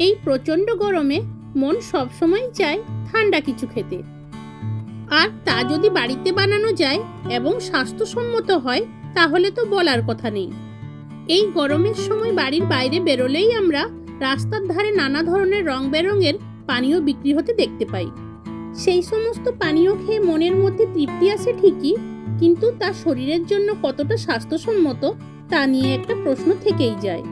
এই প্রচণ্ড গরমে মন সবসময় চায় ঠান্ডা কিছু খেতে, আর তা যদি বাড়িতে বানানো যায় এবং স্বাস্থ্যসম্মত হয় তাহলে তো বলার কথা নেই। এই গরমের সময় বাড়ির বাইরে বেরোলেই আমরা রাস্তার ধারে নানা ধরনের রং বেরঙের পানীয় বিক্রি হতে দেখতে পাই। সেই সমস্ত পানীয় খেয়ে মনের মধ্যে তৃপ্তি আসে ঠিকই, কিন্তু তা শরীরের জন্য কতটা স্বাস্থ্যসম্মত তা নিয়ে একটা প্রশ্ন থেকেই যায়।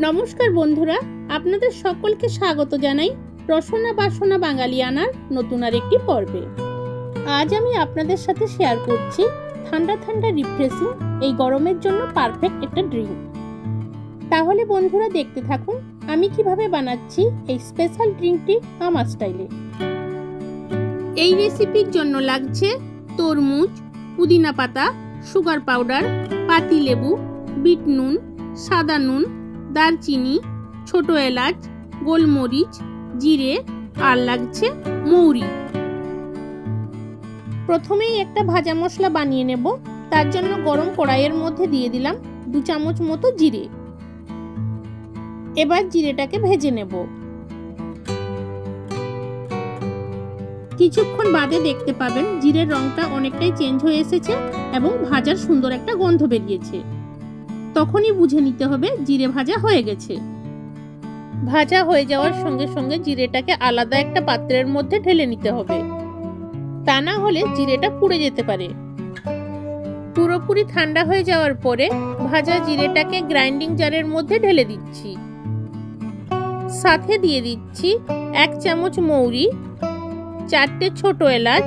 নমস্কার বন্ধুরা, আপনাদের সকলকে স্বাগত জানাই রসনা বাসনা বাঙালিয়ানার নতুন আর একটি পর্বে। আজ আমি আপনাদের সাথে শেয়ার করছি ঠান্ডা ঠান্ডা রিফ্রেশিং এই গরমের জন্য পারফেক্ট একটা ড্রিঙ্ক। তাহলে বন্ধুরা দেখতে থাকুন আমি কিভাবে বানাচ্ছি এই স্পেশাল ড্রিঙ্কটি আমার স্টাইলে। এই রেসিপির জন্য লাগছে তরমুজ, পুদিনা পাতা, সুগার পাউডার, পাতিলেবু, বিট নুন, সাদা নুন, দারচিনি, ছোট এলাচ, গোলমরিচ, জিরে, আর লাগছে মৌরি। প্রথমেই একটা ভাজা মশলা বানিয়ে নেব। তার জন্য গরম কড়াইয়ের মধ্যে দিয়ে দিলাম 2 চামচ মতো জিরে। এবার জিরেটাকে ভেজে নেব। কিছুক্ষণ বাদে দেখতে পাবেন জিরের রংটা অনেকটাই চেঞ্জ হয়ে এসেছে এবং ভাজার সুন্দর একটা গন্ধ বেরিয়েছে। তখনই বুঝে নিতে হবে জিরে ভাজা হয়ে গেছে। ভাজা হয়ে যাওয়ার সঙ্গে সঙ্গে জিরেটাকে আলাদা একটা পাত্রের মধ্যে ঢেলে নিতে হবে, তা না হলে জিরেটা পুড়ে যেতে পারে। পুরোপুরি ঠান্ডা হয়ে যাওয়ার পরে ভাজা জিরেটাকে গ্রাইন্ডিং জারের মধ্যে ঢেলে দিচ্ছি। সাথে দিয়ে দিচ্ছি 1 চামচ মৌরি, 4টে ছোট এলাচ,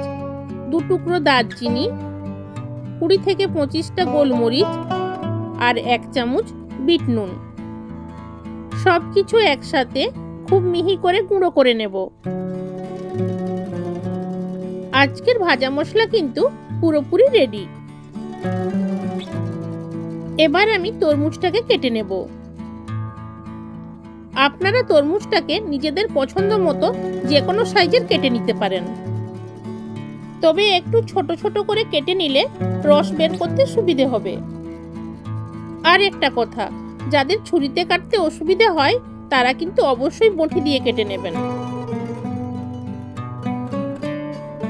2 টুকরো দারচিনি, 20 থেকে 25টা গোলমরিচ, আর 1 চামচ বিট নুন। সবকিছু একসাথে খুব মিহি করে গুঁড়ো করে নেব। আজকের ভাজা মশলা কিন্তু পুরোপুরি রেডি। এবার আমি তরমুজটাকে কেটে নেব। আপনারা তরমুজটাকে নিজেদের পছন্দ মতো যে কোনো সাইজের কেটে নিতে পারেন, তবে একটু ছোট ছোট করে কেটে নিলে রস বের করতে সুবিধে হবে। আর একটা কথা, যাদের ছুরিতে কাটতে অসুবিধে হয় তারা কিন্তু অবশ্যই বঁটি দিয়ে কেটে নেবেন।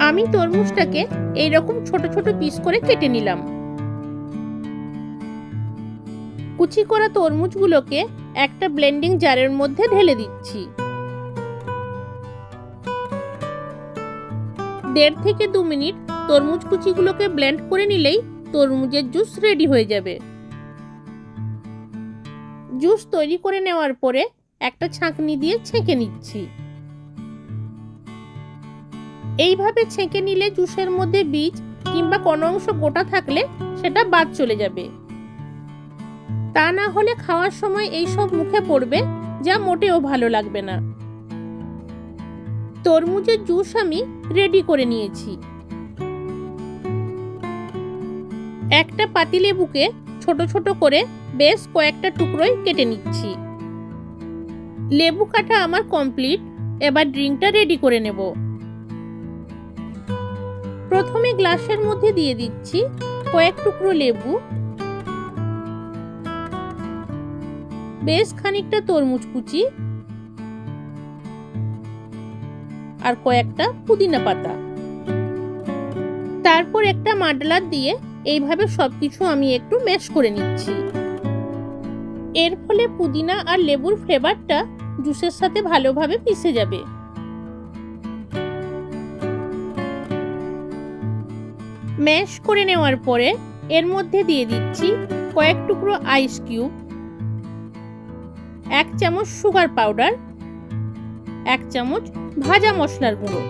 আমি তরমুজটাকে এইরকম ছোট ছোট পিস করে কেটে নিলাম। কুচি করা তরমুজগুলোকে একটা ব্লেন্ডিং জারের মধ্যে ঢেলে দিচ্ছি। 1.5 থেকে 2 মিনিট তরমুজ কুচিগুলোকে ব্লেন্ড করে নিলেই তরমুজের জুস রেডি হয়ে যাবে। জুস তৈরি করে নেওয়ার পরে একটা ছাঁকনি দিয়ে ছেঁকে নিচ্ছি। এইভাবে ছেঁকে নিলে জুসের মধ্যে বীজ কিংবা কোনো অংশ গোটা থাকলে সেটা বাদ চলে যাবে। তা না হলে খাওয়ার সময় এই সব মুখে পড়বে, যা মোটেও ভালো লাগবে না। তরমুজের জুস আমি রেডি করে নিয়েছি। একটা পাতিলেবুকে ছোট ছোট করে বেশ কয়েকটা টুকরোয় কেটে নিচ্ছি। লেবু কাটা আমার কমপ্লিট। এবার ড্রিঙ্কটা রেডি করে নেব। প্রথমে গ্লাসের মধ্যে দিয়ে দিচ্ছি কয়েক টুকরো লেবু, বেশ খানিকটা তরমুজ কুচি, আর কয়েকটা পুদিনা পাতা। তারপর একটা মাডলার দিয়ে এইভাবে সবকিছু আমি একটু ম্যাশ করে নিচ্ছি। এর ফলে পুদিনা আর লেবুর ফ্লেভারটা জুসের সাথে ভালোভাবে মিশে যাবে। ম্যাশ করে নেওয়ার পরে এর মধ্যে দিয়ে দিচ্ছি কয়েক টুকরো আইস কিউব, 1 চামচ সুগার পাউডার, 1 চামচ ভাজা মশলার গুঁড়ো।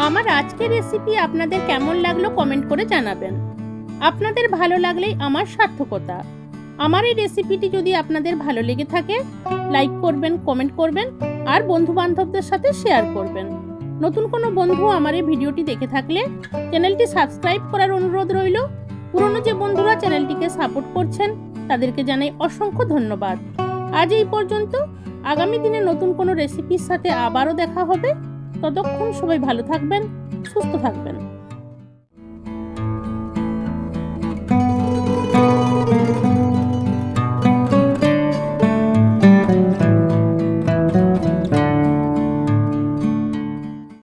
আমার আজকের রেসিপি আপনাদের কেমন লাগলো কমেন্ট করে জানাবেন। আপনাদের ভালো লাগলেই আমার সার্থকতা। আমার এই রেসিপিটি যদি আপনাদের ভালো লেগে থাকে লাইক করবেন, কমেন্ট করবেন, আর বন্ধু বান্ধবদের সাথে শেয়ার করবেন। নতুন কোনো বন্ধু আমার এই ভিডিওটি দেখে থাকলে চ্যানেলটি সাবস্ক্রাইব করার অনুরোধ রইল। পুরনো যে বন্ধুরা চ্যানেলটিকে সাপোর্ট করছেন তাদেরকে জানাই অসংখ্য ধন্যবাদ। আজ এই পর্যন্ত। আগামী দিনে নতুন কোনো রেসিপির সাথে আবারও দেখা হবে। ততক্ষণ সবাই ভালো থাকবেন, সুস্থ থাকবেন।